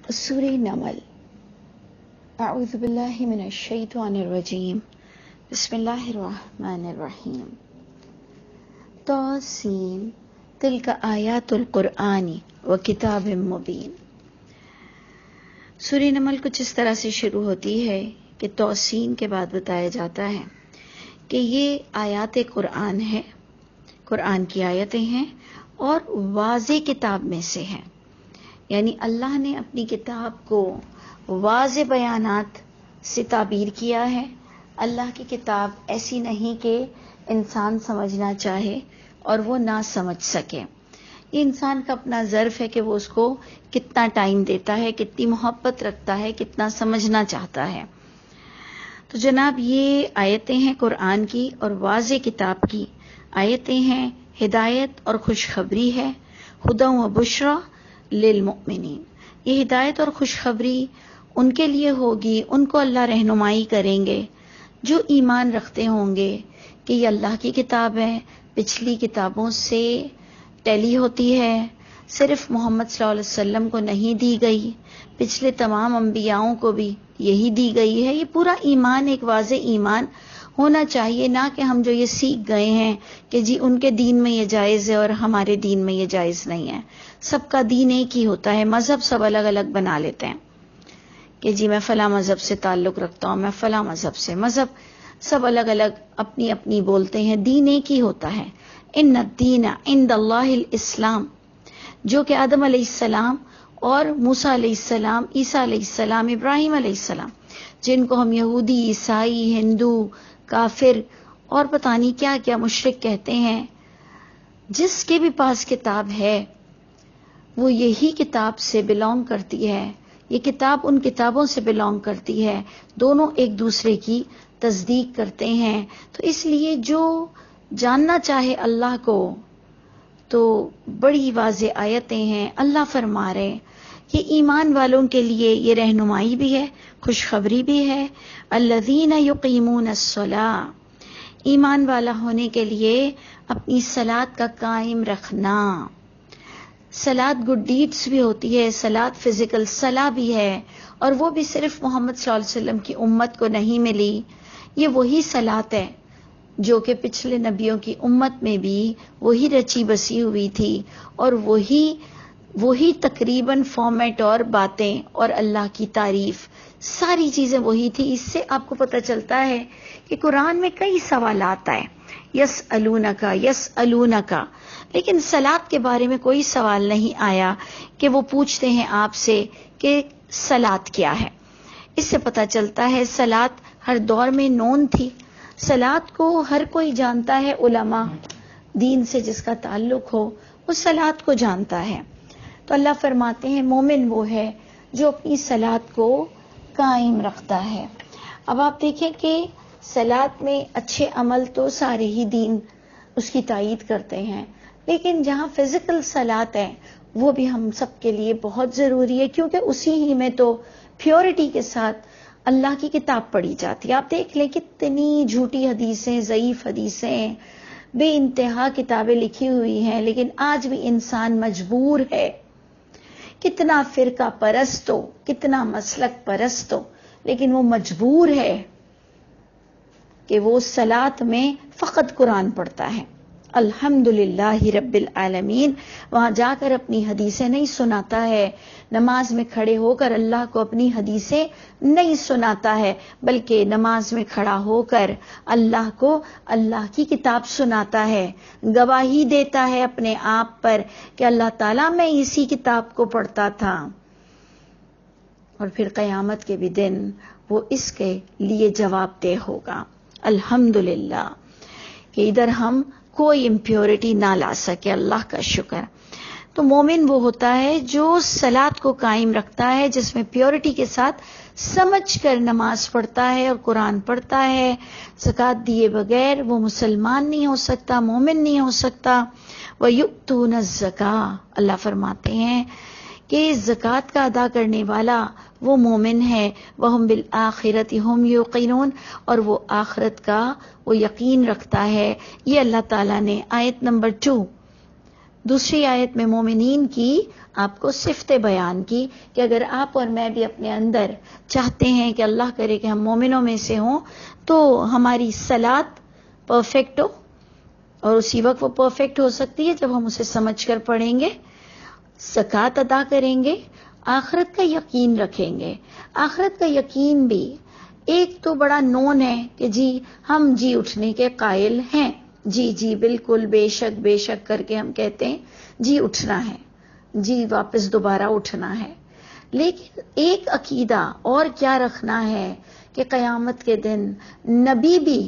سورہ نمل۔ اعوذ باللہ من الشیطان الرجیم، بسم اللہ الرحمن الرحیم۔ طاسین تلک آیات القرآن و کتاب مبین۔ سورہ نمل کچھ اس طرح سے شروع ہوتی ہے کہ طاسین کے بعد بتایا جاتا ہے کہ یہ آیات قرآن ہے، قرآن کی آیتیں ہیں اور واضح کتاب میں سے ہیں، یعنی اللہ نے اپنی کتاب کو واضح بیانات سے تعبیر کیا ہے۔ اللہ کی کتاب ایسی نہیں کہ انسان سمجھنا چاہے اور وہ نہ سمجھ سکے۔ یہ انسان کا اپنا ظرف ہے کہ وہ اس کو کتنا ٹائم دیتا ہے، کتنی محبت رکھتا ہے، کتنا سمجھنا چاہتا ہے۔ تو جناب یہ آیتیں ہیں قرآن کی اور واضح کتاب کی آیتیں ہیں، ہدایت اور خوشخبری ہے، ہدی و بشریٰ للمؤمنین۔ یہ ہدایت اور خوشخبری ان کے لیے ہوگی، ان کو اللہ رہنمائی کریں گے جو ایمان رکھتے ہوں گے کہ یہ اللہ کی کتاب ہے، پچھلی کتابوں سے ٹیلی ہوتی ہے، صرف محمد صلی اللہ علیہ وسلم کو نہیں دی گئی، پچھلے تمام انبیاؤں کو بھی یہی دی گئی ہے۔ یہ پورا ایمان ایک واضح ایمان ہونا چاہیے، نہ کہ ہم جو یہ سیکھ گئے ہیں کہ جی ان کے دین میں یہ جائز ہے اور ہمارے دین میں یہ جائز نہیں ہے۔ سب کا دین ایک ہی ہوتا ہے، مذہب سب الگ الگ بنا لیتے ہیں کہ جی میں فلاں مذہب سے تعلق رکھتا ہوں، میں فلاں مذہب سے، مذہب سب الگ الگ اپنی اپنی بولتے ہیں، دین ایک ہی ہوتا ہے۔ ان الدین عند اللہ الاسلام، جو کہ آدم علیہ السلام اور موسیٰ علیہ السلام، عیسیٰ علیہ السلام، ابراہیم علیہ السلام، جن کو ہم یہودی، عیسائی، ہندو، کافر اور پتہ نہیں کیا کیا مشرک کہتے ہیں، جس کے بھی پاس کتاب ہے وہ یہی کتاب سے بلونگ کرتی ہے، یہ کتاب ان کتابوں سے بلونگ کرتی ہے، دونوں ایک دوسرے کی تصدیق کرتے ہیں۔ تو اس لیے جو جاننا چاہے اللہ کو تو بڑی واضح آیتیں ہیں۔ اللہ فرما رہے کہ ایمان والوں کے لیے یہ رہنمائی بھی ہے، خوشخبری بھی ہے۔ الذین یقیمون الصلاۃ، ایمان والا ہونے کے لیے اپنی صلاۃ کا قائم رکھنا۔ صلاۃ گڈ ڈیڈس بھی ہوتی ہے، صلاۃ فزیکل صلاح بھی ہے، اور وہ بھی صرف محمد صلی اللہ علیہ وسلم کی امت کو نہیں ملی۔ یہ وہی صلاۃ ہے جو کہ پچھلے نبیوں کی امت میں بھی وہی رچی بسی ہوئی تھی، اور وہی تقریباً فارمیٹ اور باتیں اور اللہ کی تعریف ساری چیزیں وہی تھی۔ اس سے آپ کو پتہ چلتا ہے کہ قرآن میں کئی سوالات آئے، یسألونکا، لیکن صلاۃ کے بارے میں کوئی سوال نہیں آیا کہ وہ پوچھتے ہیں آپ سے کہ صلاۃ کیا ہے۔ اس سے پتہ چلتا ہے صلاۃ ہر دور میں نون تھی، صلاۃ کو ہر کوئی جانتا ہے، علماء دین سے جس کا تعلق ہو وہ صلاۃ کو جانتا ہے۔ تو اللہ فرماتے ہیں مومن وہ ہے جو اپنی صلاۃ کو قائم رکھتا ہے۔ اب آپ دیکھیں کہ صلاۃ میں اچھے عمل تو سارے ہی دین اس کی تائید کرتے ہیں، لیکن جہاں فزیکل صلاۃ ہے وہ بھی ہم سب کے لیے بہت ضروری ہے، کیونکہ اسی ہی میں تو پیورٹی کے ساتھ اللہ کی کتاب پڑھی جاتی ہے۔ آپ دیکھ لیں کتنی جھوٹی حدیثیں، ضعیف حدیثیں، بے انتہا کتابیں لکھی ہوئی ہیں، لیکن آج بھی انسان مجبور ہے، کتنا فرقہ پرست ہو، کتنا مسلک پرست ہو، لیکن وہ مجبور ہے کہ وہ صلاۃ میں فقط قرآن پڑھتا ہے۔ الحمدللہ رب العالمین، وہاں جا کر اپنی حدیثیں نہیں سناتا ہے، نماز میں کھڑے ہو کر اللہ کو اپنی حدیثیں نہیں سناتا ہے، بلکہ نماز میں کھڑا ہو کر اللہ کو اللہ کی کتاب سناتا ہے، گواہی دیتا ہے اپنے آپ پر کہ اللہ تعالیٰ میں اسی کتاب کو پڑھتا تھا، اور پھر قیامت کے بھی دن وہ اس کے لیے جواب دہ ہوگا۔ الحمدللہ کہ ادھر ہم کوئی امپیورٹی نہ لا سکے، اللہ کا شکر۔ تو مومن وہ ہوتا ہے جو صلاۃ کو قائم رکھتا ہے، جس میں پیورٹی کے ساتھ سمجھ کر نماز پڑھتا ہے اور قرآن پڑھتا ہے۔ زکوٰۃ دیے بغیر وہ مسلمان نہیں ہو سکتا، مومن نہیں ہو سکتا۔ وَيُؤْتُونَ الزَّكَاةَ، اللہ فرماتے ہیں کہ زکوٰۃ کا ادا کرنے والا وہ مومن ہے، وَهُمْ بِالْآخِرَةِ هُمْ يُوقِنُونَ، اور وہ آخرت کا وہ یقین رکھتا ہے۔ یہ اللہ تعالیٰ نے آیت نمبر 2 دوسری آیت میں مومنین کی آپ کو صفت بیان کی کہ اگر آپ اور میں بھی اپنے اندر چاہتے ہیں کہ اللہ کرے کہ ہم مومنوں میں سے ہوں تو ہماری صلات پرفیکٹ ہو، اور اسی وقت وہ پرفیکٹ ہو سکتی ہے جب ہم اسے سمجھ کر پڑھیں گے، زکوٰۃ ادا کریں گے، آخرت کا یقین رکھیں گے۔ آخرت کا یقین بھی ایک تو بڑا نون ہے کہ جی ہم جی اٹھنے کے قائل ہیں، جی جی بالکل بے شک کر کے ہم کہتے ہیں جی اٹھنا ہے، جی واپس دوبارہ اٹھنا ہے۔ لیکن ایک عقیدہ اور کیا رکھنا ہے کہ قیامت کے دن نبی بھی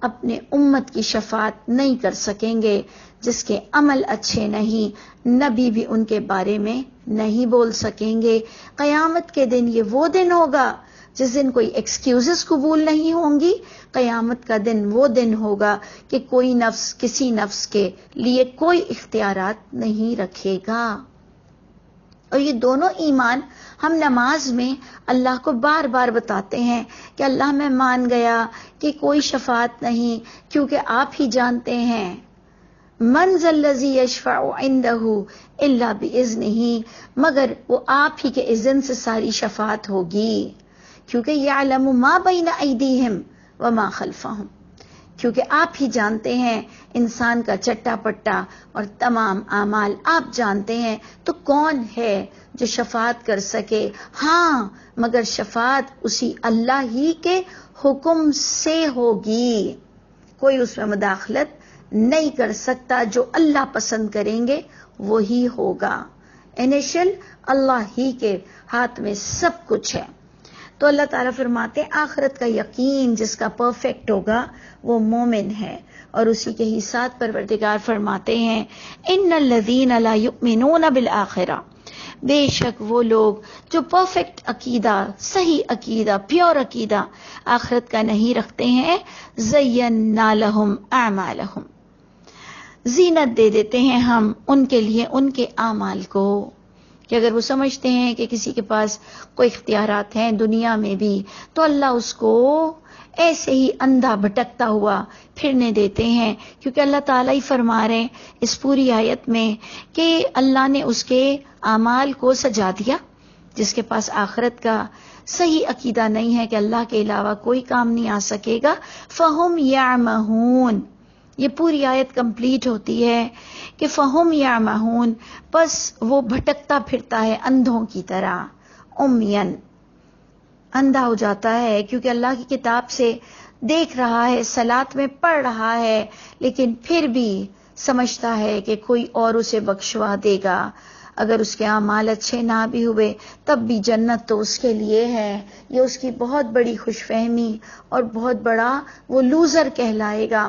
اپنے امت کی شفاعت نہیں کر سکیں گے، جس کے عمل اچھے نہیں، نبی بھی ان کے بارے میں نہیں بول سکیں گے۔ قیامت کے دن یہ وہ دن ہوگا جس دن کوئی ایکسکیوزز قبول نہیں ہوں گی۔ قیامت کا دن وہ دن ہوگا کہ کوئی نفس کسی نفس کے لیے کوئی اختیارات نہیں رکھے گا۔ اور یہ دونوں ایمان ہم نماز میں اللہ کو بار بار بتاتے ہیں کہ اللہ میں مان گیا کہ کوئی شفاعت نہیں، کیونکہ آپ ہی جانتے ہیں من ذا الذی یشفع عندہ الا باذنہ، مگر وہ آپ ہی کے اذن سے ساری شفاعت ہوگی، کیونکہ یعلم ما بین ایدیہم وما خلفہم، کیونکہ آپ ہی جانتے ہیں انسان کا چٹا پٹا اور تمام اعمال آپ جانتے ہیں، تو کون ہے جو شفاعت کر سکے؟ ہاں، مگر شفاعت اسی اللہ ہی کے حکم سے ہوگی، کوئی اس میں مداخلت نہیں کر سکتا، جو اللہ پسند کریں گے وہی ہوگا۔ انیشل اللہ ہی کے ہاتھ میں سب کچھ ہے۔ تو اللہ تعالیٰ فرماتے ہیں آخرت کا یقین جس کا پرفیکٹ ہوگا وہ مومن ہے، اور اسی کے ہی ساتھ پروردگار فرماتے ہیں ان الذین لا یؤمنون بالآخرہ، بے شک وہ لوگ جو پرفیکٹ عقیدہ، صحیح عقیدہ، پیور عقیدہ آخرت کا نہیں رکھتے ہیں، زینا لہم اعمالہم، زینت دے دیتے ہیں ہم ان کے لیے ان کے اعمال کو، کہ اگر وہ سمجھتے ہیں کہ کسی کے پاس کوئی اختیارات ہیں دنیا میں بھی، تو اللہ اس کو ایسے ہی اندھا بھٹکتا ہوا پھرنے دیتے ہیں، کیونکہ اللہ تعالیٰ ہی فرما رہے ہیں اس پوری آیت میں کہ اللہ نے اس کے اعمال کو سجا دیا۔ جس کے پاس آخرت کا صحیح عقیدہ نہیں ہے کہ اللہ کے علاوہ کوئی کام نہیں آ سکے گا، فہم یعمہون، یہ پوری آیت کمپلیٹ ہوتی ہے کہ فہم یعمہون، بس وہ بھٹکتا پھرتا ہے اندھوں کی طرح، امین، اندھا ہو جاتا ہے، کیونکہ اللہ کی کتاب سے دیکھ رہا ہے، صلات میں پڑھ رہا ہے، لیکن پھر بھی سمجھتا ہے کہ کوئی اور اسے بخشوا دے گا، اگر اس کے اعمال اچھے نہ بھی ہوئے تب بھی جنت تو اس کے لیے ہے۔ یہ اس کی بہت بڑی خوش فہمی اور بہت بڑا وہ لوزر کہلائے گا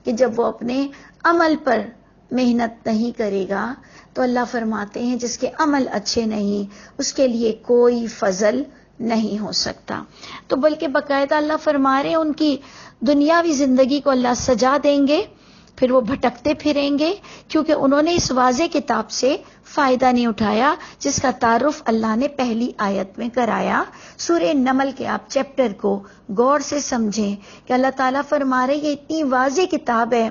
کہ جب وہ اپنے عمل پر محنت نہیں کرے گا، تو اللہ فرماتے ہیں جس کے عمل اچھے نہیں اس کے لیے کوئی فضل نہیں ہو سکتا۔ تو بلکہ باقاعدہ اللہ فرما رہے ہیں ان کی دنیاوی زندگی کو اللہ سجا دیں گے، پھر وہ بھٹکتے پھریں گے، کیونکہ انہوں نے اس واضح کتاب سے فائدہ نہیں اٹھایا جس کا تعارف اللہ نے پہلی آیت میں کرایا۔ سورہ نمل کے آپ چیپٹر کو غور سے سمجھیں کہ اللہ تعالیٰ فرما رہے یہ اتنی واضح کتاب ہے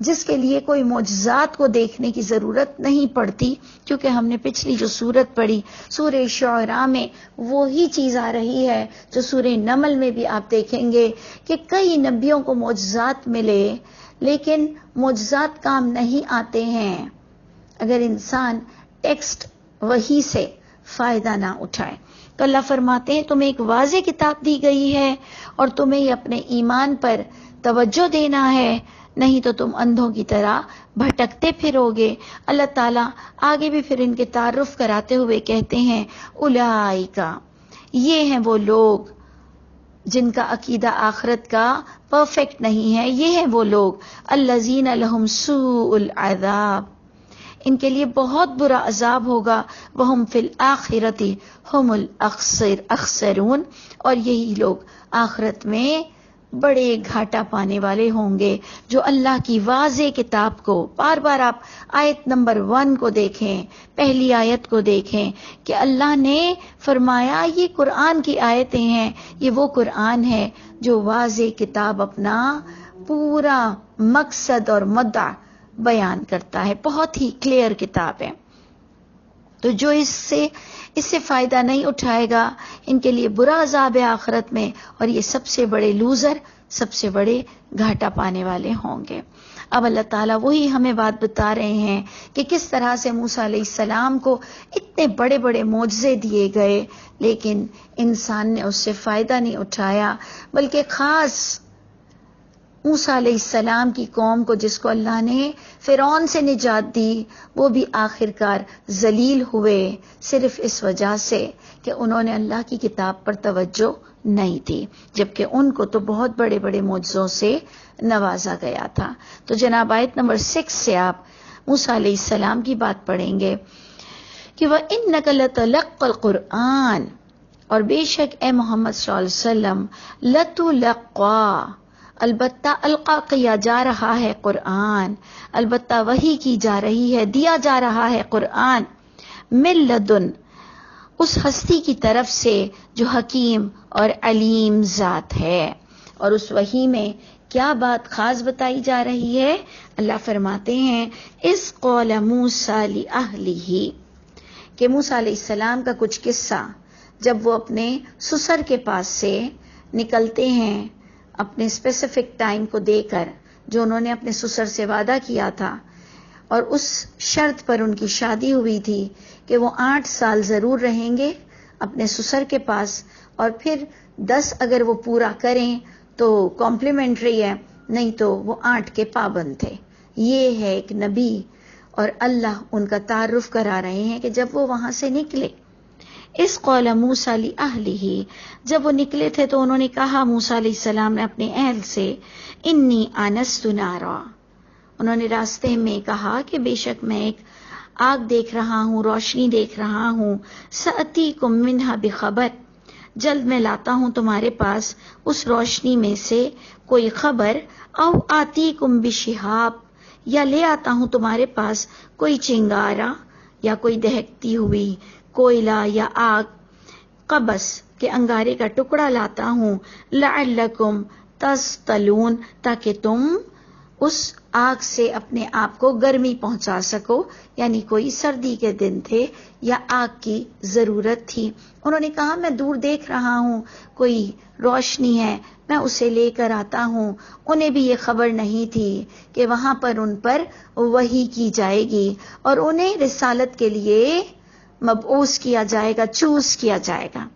جس کے لیے کوئی معجزات کو دیکھنے کی ضرورت نہیں پڑتی، کیونکہ ہم نے پچھلی جو سورت پڑھی سورہ شعراء میں وہی چیز آ رہی ہے جو سورہ نمل میں بھی آپ دیکھیں گے کہ کئی نبیوں کو معجزات ملے، لیکن معجزات کام نہیں آتے ہیں اگر انسان ٹیکسٹ وہی سے فائدہ نہ اٹھائے۔ تو اللہ فرماتے ہیں تمہیں ایک واضح کتاب دی گئی ہے اور تمہیں اپنے ایمان پر توجہ دینا ہے، نہیں تو تم اندھوں کی طرح بھٹکتے پھرو گے۔ اللہ تعالیٰ آگے بھی پھر ان کے تعارف کراتے ہوئے کہتے ہیں اولئکا، یہ ہیں وہ لوگ جن کا عقیدہ آخرت کا پرفیکٹ نہیں ہے، یہ ہیں وہ لوگ الذین لہم سوء العذاب، ان کے لیے بہت برا عذاب ہوگا، وہم فی الآخرۃ ہم الاخسرون، اور یہی لوگ آخرت میں بڑے گھاٹا پانے والے ہوں گے۔ جو اللہ کی واضح کتاب کو بار بار آپ آیت نمبر 1 کو دیکھیں، پہلی آیت کو دیکھیں کہ اللہ نے فرمایا یہ قرآن کی آیتیں ہیں، یہ وہ قرآن ہے جو واضح کتاب اپنا پورا مقصد اور مدعا بیان کرتا ہے، بہت ہی کلیئر کتاب ہے. تو جو اس سے فائدہ نہیں اٹھائے گا، ان کے لیے برا عذاب ہے آخرت میں، اور یہ سب سے بڑے لوزر، سب سے بڑے گھاٹا پانے والے ہوں گے. اب اللہ تعالیٰ وہی ہمیں بات بتا رہے ہیں کہ کس طرح سے موسیٰ علیہ السلام کو اتنے بڑے بڑے معجزے دیے گئے، لیکن انسان نے اس سے فائدہ نہیں اٹھایا، بلکہ خاص موسیٰ علیہ السلام کی قوم کو، جس کو اللہ نے فرعون سے نجات دی، وہ بھی آخرکار ذلیل ہوئے، صرف اس وجہ سے کہ انہوں نے اللہ کی کتاب پر توجہ نہیں دی، جبکہ ان کو تو بہت بڑے بڑے معجزوں سے نوازا گیا تھا. تو جناب آیت نمبر 6 سے آپ موسیٰ علیہ السلام کی بات پڑھیں گے کہ وَإِنَّكَ لَتُلَقَّى الْقُرْآنَ، اور بے شک اے محمد صلی اللہ علیہ وسلم، لَتُلَقَّى، البتہ القا کیا جا رہا ہے قرآن، البتہ وحی کی جا رہی ہے، دیا جا رہا ہے قرآن، من لدن، اس ہستی کی طرف سے جو حکیم اور علیم ذات ہے. اور اس وحی میں کیا بات خاص بتائی جا رہی ہے؟ اللہ فرماتے ہیں اذ قال موسیٰ لأہلہ، کہ موسیٰ علیہ السلام کا کچھ قصہ جب وہ اپنے سسر کے پاس سے نکلتے ہیں اپنے اسپیسیفک ٹائم کو دے کر، جو انہوں نے اپنے سسر سے وعدہ کیا تھا، اور اس شرط پر ان کی شادی ہوئی تھی کہ وہ 8 سال ضرور رہیں گے اپنے سسر کے پاس، اور پھر 10 اگر وہ پورا کریں تو کمپلیمنٹری ہے، نہیں تو وہ 8 کے پابند تھے. یہ ہے ایک نبی، اور اللہ ان کا تعارف کرا رہے ہیں کہ جب وہ وہاں سے نکلے، اس قول موسیٰ لأہلہ، جب وہ نکلے تھے تو انہوں نے کہا موسیٰ علیہ السلام نے اپنے اہل سے، انی آنست نارا، انہوں نے راستے میں کہا کہ بے شک میں ایک آگ دیکھ رہا ہوں، روشنی دیکھ رہا ہوں، سأتیکم منہا بخبر، جلد میں لاتا ہوں تمہارے پاس اس روشنی میں سے کوئی خبر، او آتیکم بشہاب، یا لے آتا ہوں تمہارے پاس کوئی چنگارا یا کوئی دہکتی ہوئی کوئلہ یا آگ، قبس کے انگارے کا ٹکڑا لاتا ہوں، لعلکم تصطلون، تاکہ تم اس آگ سے اپنے آپ کو گرمی پہنچا سکو، یعنی کوئی سردی کے دن تھے یا آگ کی ضرورت تھی. انہوں نے کہا میں دور دیکھ رہا ہوں کوئی روشنی ہے، میں اسے لے کر آتا ہوں. انہیں بھی یہ خبر نہیں تھی کہ وہاں پر ان پر وحی کی جائے گی اور انہیں رسالت کے لیے مبعوث کیا جائے گا، چوز کیا جائے گا،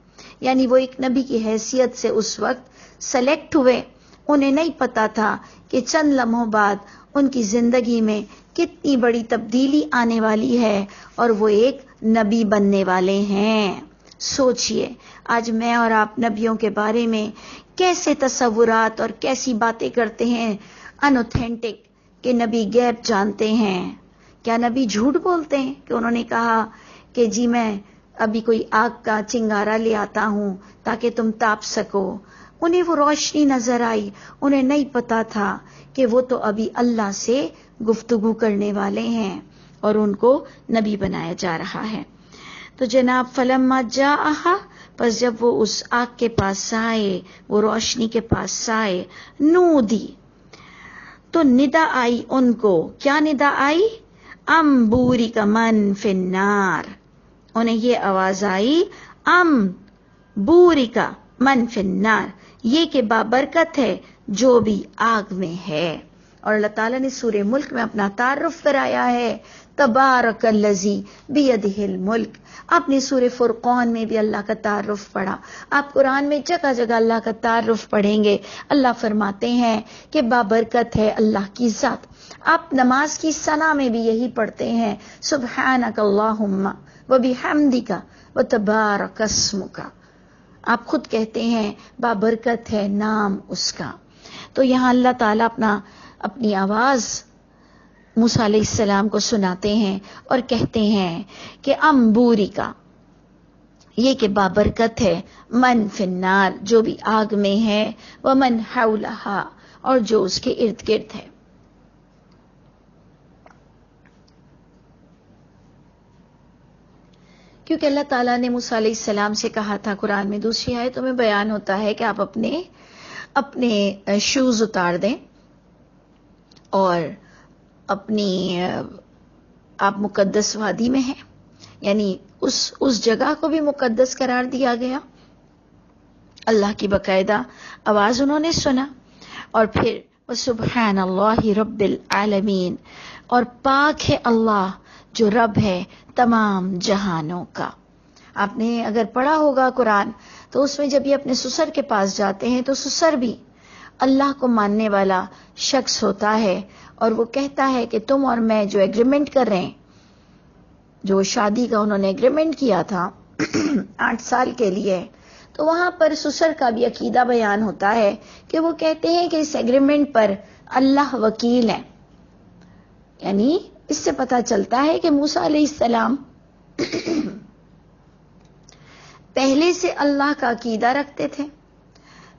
یعنی وہ ایک نبی کی حیثیت سے اس وقت سلیکٹ ہوئے. انہیں نہیں پتا تھا کہ چند لمحوں بعد ان کی زندگی میں کتنی بڑی تبدیلی آنے والی ہے اور وہ ایک نبی بننے والے ہیں. سوچئے آج میں اور آپ نبیوں کے بارے میں کیسے تصورات اور کیسی باتیں کرتے ہیں انوتھینٹک، کہ نبی غیب جانتے ہیں. کیا نبی جھوٹ بولتے ہیں کہ انہوں نے کہا کہ جی میں ابھی کوئی آگ کا چنگارا لے آتا ہوں تاکہ تم تاپ سکو؟ انہیں وہ روشنی نظر آئی، انہیں نہیں پتا تھا کہ وہ تو ابھی اللہ سے گفتگو کرنے والے ہیں اور ان کو نبی بنایا جا رہا ہے. تو جناب فلما جاءہا، پس جب وہ اس آگ کے پاس آئے، وہ روشنی کے پاس آئے، نودی، تو ندا آئی ان کو. کیا ندا آئی؟ ام بوری کا من فی النار، انہیں یہ آواز آئی ام بوری کا من فی النار، یہ کہ بابرکت ہے جو بھی آگ میں ہے. اور اللہ تعالیٰ نے سورہ ملک میں اپنا تعارف کرایا ہے، تبارک الذی بیدہ الملک. اپنی سورہ فرقان میں بھی اللہ کا تعارف پڑھا. آپ قرآن میں جگہ جگہ اللہ کا تعارف پڑھیں گے. اللہ فرماتے ہیں کہ بابرکت ہے اللہ کی ذات. آپ نماز کی ثنا میں بھی یہی پڑھتے ہیں، سبحانک اللہم وبحمدک وتبارک اسمک. آپ خود کہتے ہیں بابرکت ہے نام اس کا. تو یہاں اللہ تعالیٰ اپنی آواز موسیٰ علیہ السلام کو سناتے ہیں اور کہتے ہیں کہ امبوری کا، یہ کہ بابرکت ہے، من فی النار، جو بھی آگ میں ہے، ومن حولہا، اور جو اس کے ارد گرد ہے. کیونکہ اللہ تعالیٰ نے موسیٰ علیہ السلام سے کہا تھا، قرآن میں دوسری آیتوں میں بیان ہوتا ہے کہ آپ اپنے شوز اتار دیں اور اپنی آپ مقدس وادی میں ہیں، یعنی اس جگہ کو بھی مقدس قرار دیا گیا. اللہ کی باقاعدہ آواز انہوں نے سنا. اور پھر سبحان اللہ رب العالمین، اور پاک ہے اللہ جو رب ہے تمام جہانوں کا. آپ نے اگر پڑھا ہوگا قرآن تو اس میں جب یہ اپنے سسر کے پاس جاتے ہیں تو سسر بھی اللہ کو ماننے والا شخص ہوتا ہے، اور وہ کہتا ہے کہ تم اور میں جو ایگریمنٹ کر رہے ہیں، جو شادی کا انہوں نے ایگریمنٹ کیا تھا 8 سال کے لیے، تو وہاں پر سسر کا بھی عقیدہ بیان ہوتا ہے کہ وہ کہتے ہیں کہ اس ایگریمنٹ پر اللہ وکیل ہے. یعنی اس سے پتہ چلتا ہے کہ موسیٰ علیہ السلام پہلے سے اللہ کا عقیدہ رکھتے تھے.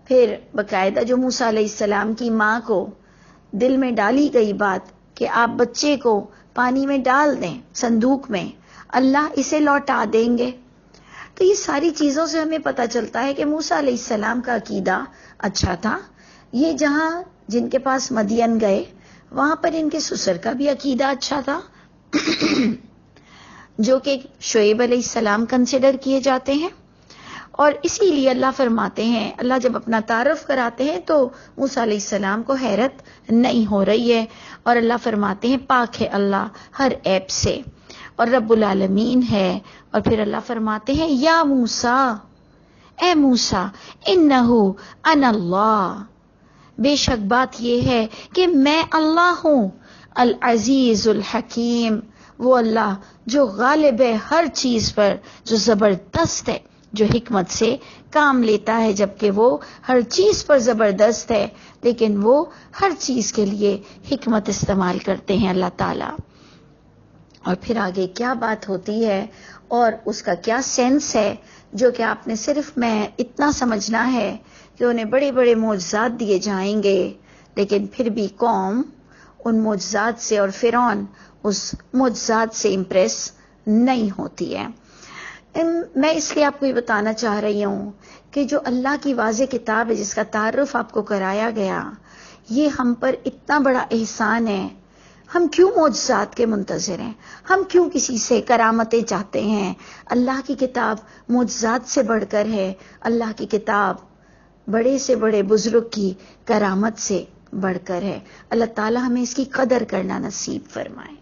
پھر باقاعدہ جو موسیٰ علیہ السلام کی ماں کو دل میں ڈالی گئی بات کہ آپ بچے کو پانی میں ڈال دیں صندوق میں، اللہ اسے لوٹا دیں گے. تو یہ ساری چیزوں سے ہمیں پتہ چلتا ہے کہ موسیٰ علیہ السلام کا عقیدہ اچھا تھا. یہ جہاں جن کے پاس مدین گئے وہاں پر ان کے سسر کا بھی عقیدہ اچھا تھا جو کہ شعیب علیہ السلام کنسیڈر کیے جاتے ہیں. اور اسی لیے اللہ فرماتے ہیں، اللہ جب اپنا تعارف کراتے ہیں تو موسیٰ علیہ السلام کو حیرت نہیں ہو رہی ہے، اور اللہ فرماتے ہیں پاک ہے اللہ ہر عیب سے اور رب العالمین ہے. اور پھر اللہ فرماتے ہیں یا موسیٰ، اے موسیٰ، انہو انا اللہ، بے شک بات یہ ہے کہ میں اللہ ہوں، العزیز الحکیم، وہ اللہ جو غالب ہے ہر چیز پر، جو زبردست ہے، جو حکمت سے کام لیتا ہے، جبکہ وہ ہر چیز پر زبردست ہے لیکن وہ ہر چیز کے لیے حکمت استعمال کرتے ہیں اللہ تعالی. اور پھر آگے کیا بات ہوتی ہے اور اس کا کیا سینس ہے، جو کہ آپ نے صرف میں اتنا سمجھنا ہے کہ انہیں بڑے بڑے معجزات دیے جائیں گے لیکن پھر بھی قوم ان معجزات سے اور فرعون اس معجزات سے امپریس نہیں ہوتی ہے. میں اس لیے آپ کو یہ بتانا چاہ رہی ہوں کہ جو اللہ کی واضح کتاب ہے جس کا تعارف آپ کو کرایا گیا، یہ ہم پر اتنا بڑا احسان ہے. ہم کیوں معجزات کے منتظر ہیں؟ ہم کیوں کسی سے کرامتیں چاہتے ہیں؟ اللہ کی کتاب معجزات سے بڑھ کر ہے. اللہ کی کتاب بڑے سے بڑے بزرگ کی کرامت سے بڑھ کر ہے. اللہ تعالی ہمیں اس کی قدر کرنا نصیب فرمائے.